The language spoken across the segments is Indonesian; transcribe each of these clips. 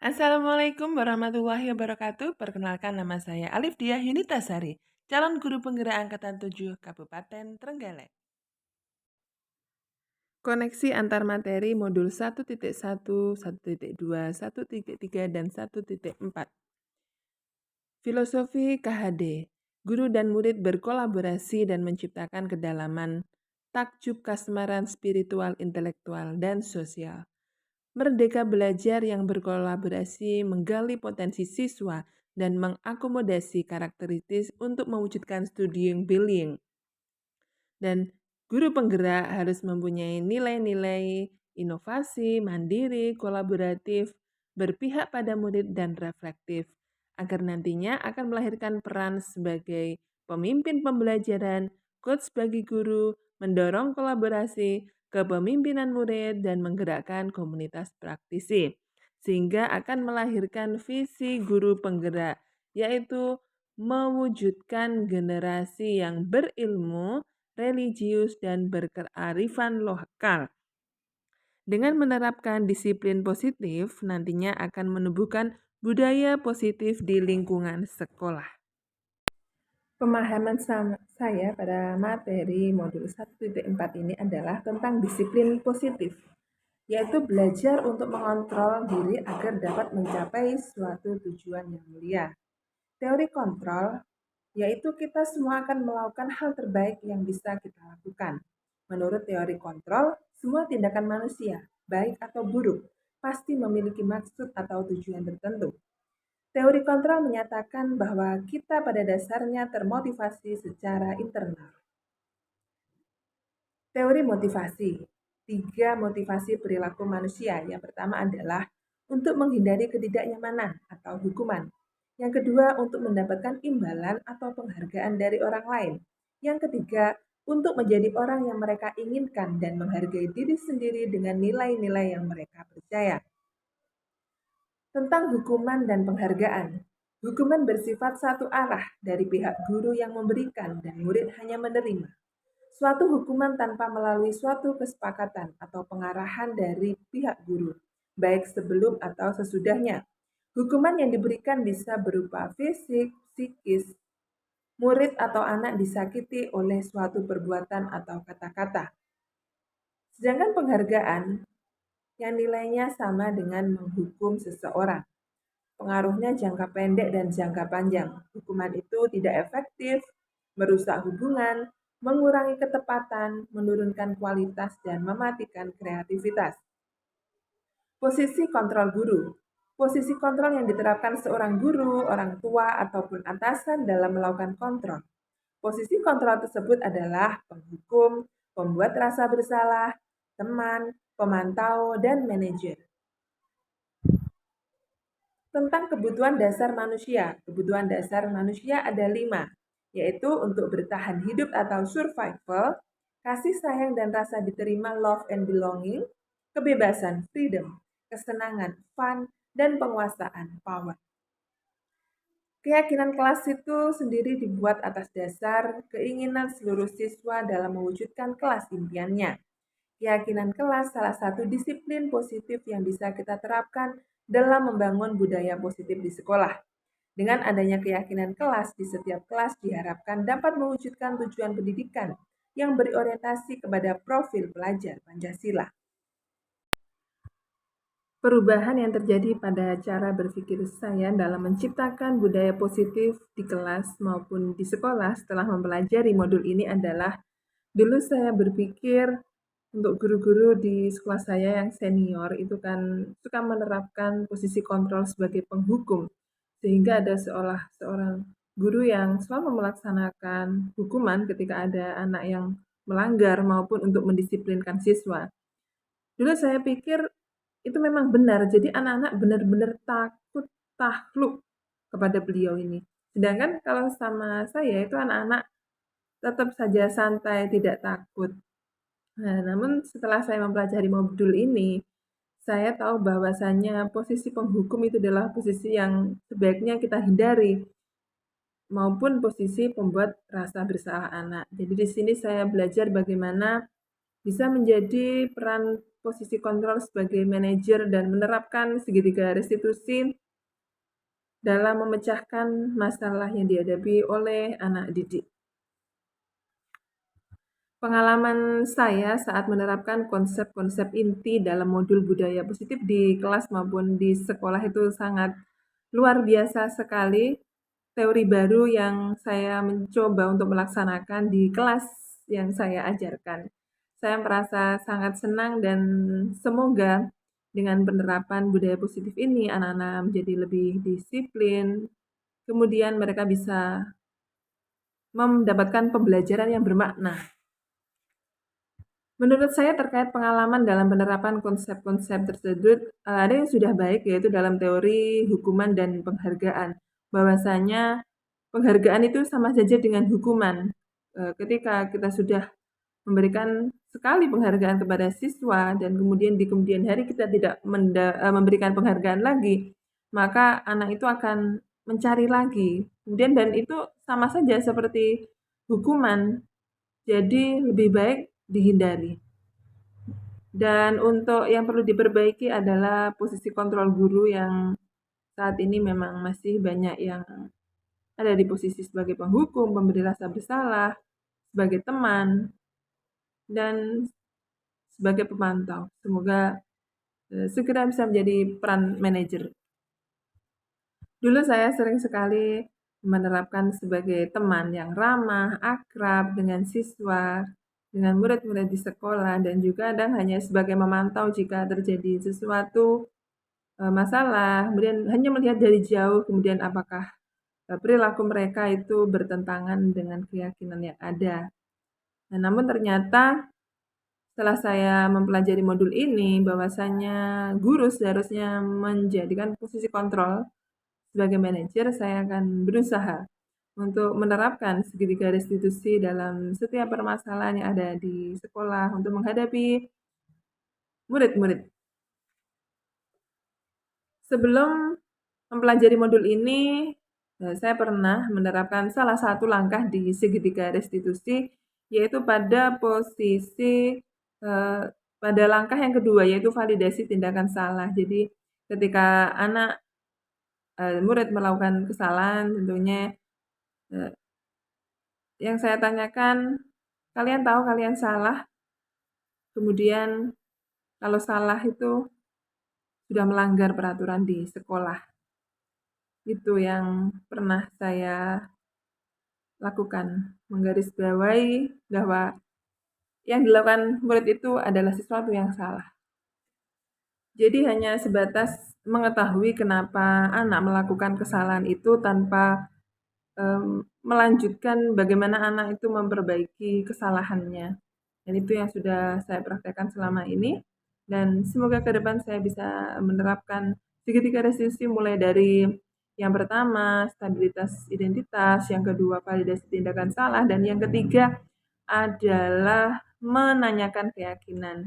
Assalamualaikum warahmatullahi wabarakatuh. Perkenalkan nama saya Alif Diah Yunitasari, calon guru penggerak angkatan 7 Kabupaten Trenggalek. Koneksi antar materi modul 1.1, 1.2, 1.3, dan 1.4. Filosofi KHD. Guru dan murid berkolaborasi dan menciptakan kedalaman, takjub kasmaran spiritual, intelektual, dan sosial. Merdeka belajar yang berkolaborasi menggali potensi siswa dan mengakomodasi karakteristik untuk mewujudkan studying bullying. Dan guru penggerak harus mempunyai nilai-nilai inovasi, mandiri, kolaboratif, berpihak pada murid dan reflektif, agar nantinya akan melahirkan peran sebagai pemimpin pembelajaran, coach bagi guru, mendorong kolaborasi, kepemimpinan murid, dan menggerakkan komunitas praktisi, sehingga akan melahirkan visi guru penggerak, yaitu mewujudkan generasi yang berilmu, religius, dan berkearifan lokal. Dengan menerapkan disiplin positif, nantinya akan menumbuhkan budaya positif di lingkungan sekolah. Pemahaman saya pada materi modul 1.4 ini adalah tentang disiplin positif, yaitu belajar untuk mengontrol diri agar dapat mencapai suatu tujuan yang mulia. Teori kontrol, yaitu kita semua akan melakukan hal terbaik yang bisa kita lakukan. Menurut teori kontrol, semua tindakan manusia, baik atau buruk, pasti memiliki maksud atau tujuan tertentu. Teori kontrol menyatakan bahwa kita pada dasarnya termotivasi secara internal. Teori motivasi. 3 motivasi perilaku manusia. Yang pertama adalah untuk menghindari ketidaknyamanan atau hukuman. Yang kedua, untuk mendapatkan imbalan atau penghargaan dari orang lain. Yang ketiga, untuk menjadi orang yang mereka inginkan dan menghargai diri sendiri dengan nilai-nilai yang mereka percaya. Tentang hukuman dan penghargaan. Hukuman bersifat satu arah dari pihak guru yang memberikan dan murid hanya menerima. Suatu hukuman tanpa melalui suatu kesepakatan atau pengarahan dari pihak guru, baik sebelum atau sesudahnya. Hukuman yang diberikan bisa berupa fisik, psikis, murid atau anak disakiti oleh suatu perbuatan atau kata-kata. Sedangkan penghargaan yang nilainya sama dengan menghukum seseorang. Pengaruhnya jangka pendek dan jangka panjang. Hukuman itu tidak efektif, merusak hubungan, mengurangi ketepatan, menurunkan kualitas, dan mematikan kreativitas. Posisi kontrol guru. Posisi kontrol yang diterapkan seorang guru, orang tua, ataupun atasan dalam melakukan kontrol. Posisi kontrol tersebut adalah penghukum, pembuat rasa bersalah, teman, pemantau, dan manajer. Tentang kebutuhan dasar manusia. Kebutuhan dasar manusia ada 5, yaitu untuk bertahan hidup atau survival, kasih sayang dan rasa diterima love and belonging, kebebasan freedom, kesenangan fun, dan penguasaan power. Keyakinan kelas itu sendiri dibuat atas dasar keinginan seluruh siswa dalam mewujudkan kelas impiannya. Keyakinan kelas salah satu disiplin positif yang bisa kita terapkan dalam membangun budaya positif di sekolah. Dengan adanya keyakinan kelas di setiap kelas diharapkan dapat mewujudkan tujuan pendidikan yang berorientasi kepada profil pelajar Pancasila. Perubahan yang terjadi pada cara berpikir saya dalam menciptakan budaya positif di kelas maupun di sekolah setelah mempelajari modul ini adalah, dulu saya berpikir untuk guru-guru di sekolah saya yang senior itu kan suka menerapkan posisi kontrol sebagai penghukum, sehingga ada seorang guru yang selalu melaksanakan hukuman ketika ada anak yang melanggar maupun untuk mendisiplinkan siswa. Dulu saya pikir itu memang benar, jadi anak-anak benar-benar takut takluk kepada beliau ini. Sedangkan kalau sama saya itu anak-anak tetap saja santai, tidak takut. Nah, namun setelah saya mempelajari modul ini, saya tahu bahwasannya posisi penghukum itu adalah posisi yang sebaiknya kita hindari, maupun posisi pembuat rasa bersalah anak. Jadi di sini saya belajar bagaimana bisa menjadi peran posisi kontrol sebagai manajer dan menerapkan segitiga restitusi dalam memecahkan masalah yang dihadapi oleh anak didik. Pengalaman saya saat menerapkan konsep-konsep inti dalam modul budaya positif di kelas maupun di sekolah itu sangat luar biasa sekali. Teori baru yang saya mencoba untuk melaksanakan di kelas yang saya ajarkan. Saya merasa sangat senang dan semoga dengan penerapan budaya positif ini anak-anak menjadi lebih disiplin. Kemudian mereka bisa mendapatkan pembelajaran yang bermakna. Menurut saya terkait pengalaman dalam penerapan konsep-konsep tersebut, ada yang sudah baik yaitu dalam teori hukuman dan penghargaan. Bahwasanya penghargaan itu sama saja dengan hukuman. Ketika kita sudah memberikan sekali penghargaan kepada siswa dan kemudian di kemudian hari kita tidak memberikan penghargaan lagi, maka anak itu akan mencari lagi. Kemudian dan itu sama saja seperti hukuman. Jadi lebih baik dihindari. Dan untuk yang perlu diperbaiki adalah posisi kontrol guru yang saat ini memang masih banyak yang ada di posisi sebagai penghukum, pemberi rasa bersalah, sebagai teman, dan sebagai pemantau. Semoga segera bisa menjadi peran manajer. Dulu saya sering sekali menerapkan sebagai teman yang ramah, akrab dengan siswa, dengan murid-murid di sekolah, dan juga kadang hanya sebagai memantau jika terjadi sesuatu masalah, kemudian hanya melihat dari jauh, kemudian apakah perilaku mereka itu bertentangan dengan keyakinan yang ada. Nah, namun ternyata setelah saya mempelajari modul ini, bahwasanya guru seharusnya menjadikan posisi kontrol sebagai manajer, saya akan berusaha untuk menerapkan segitiga restitusi dalam setiap permasalahan yang ada di sekolah untuk menghadapi murid-murid. Sebelum mempelajari modul ini, saya pernah menerapkan salah satu langkah di segitiga restitusi, yaitu pada posisi pada langkah yang kedua, yaitu validasi tindakan salah. Jadi ketika anak murid melakukan kesalahan, tentunya yang saya tanyakan, kalian tahu kalian salah, kemudian kalau salah itu sudah melanggar peraturan di sekolah. Itu yang pernah saya lakukan, menggarisbawahi bahwa yang dilakukan murid itu adalah sesuatu yang salah. Jadi hanya sebatas mengetahui kenapa anak melakukan kesalahan itu tanpa melanjutkan bagaimana anak itu memperbaiki kesalahannya. Dan itu yang sudah saya praktekkan selama ini. Dan semoga ke depan saya bisa menerapkan segitiga restitusi mulai dari yang pertama, stabilitas identitas, yang kedua, validasi tindakan salah, dan yang ketiga adalah menanyakan keyakinan.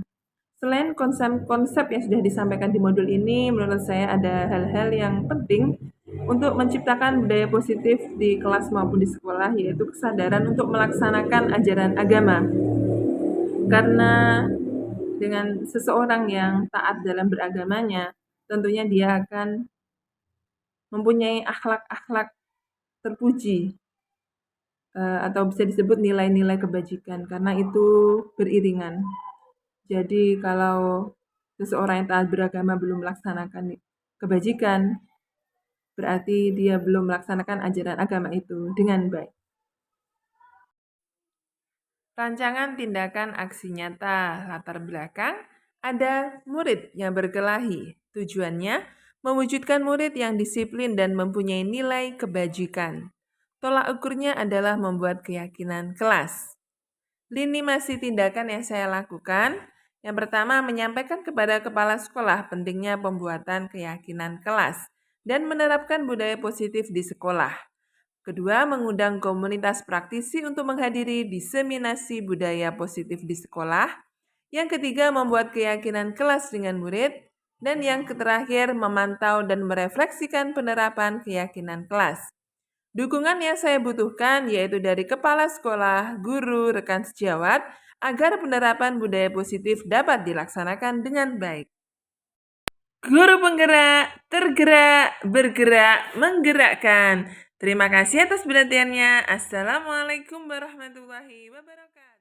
Selain konsep-konsep yang sudah disampaikan di modul ini, menurut saya ada hal-hal yang penting untuk menciptakan budaya positif di kelas maupun di sekolah, yaitu kesadaran untuk melaksanakan ajaran agama. Karena dengan seseorang yang taat dalam beragamanya, tentunya dia akan mempunyai akhlak-akhlak terpuji atau bisa disebut nilai-nilai kebajikan, karena itu beriringan. Jadi kalau seseorang yang taat beragama belum melaksanakan kebajikan, berarti dia belum melaksanakan ajaran agama itu dengan baik. Rancangan tindakan aksi nyata latar belakang ada murid yang berkelahi. Tujuannya mewujudkan murid yang disiplin dan mempunyai nilai kebajikan. Tolak ukurnya adalah membuat keyakinan kelas. Lini masa tindakan yang saya lakukan, yang pertama menyampaikan kepada kepala sekolah pentingnya pembuatan keyakinan kelas dan menerapkan budaya positif di sekolah. Kedua, mengundang komunitas praktisi untuk menghadiri diseminasi budaya positif di sekolah. Yang ketiga, membuat keyakinan kelas dengan murid. Dan yang terakhir, memantau dan merefleksikan penerapan keyakinan kelas. Dukungan yang saya butuhkan yaitu dari kepala sekolah, guru, rekan sejawat, agar penerapan budaya positif dapat dilaksanakan dengan baik. Guru penggerak, tergerak, bergerak, menggerakkan. Terima kasih atas perhatiannya. Assalamualaikum warahmatullahi wabarakatuh.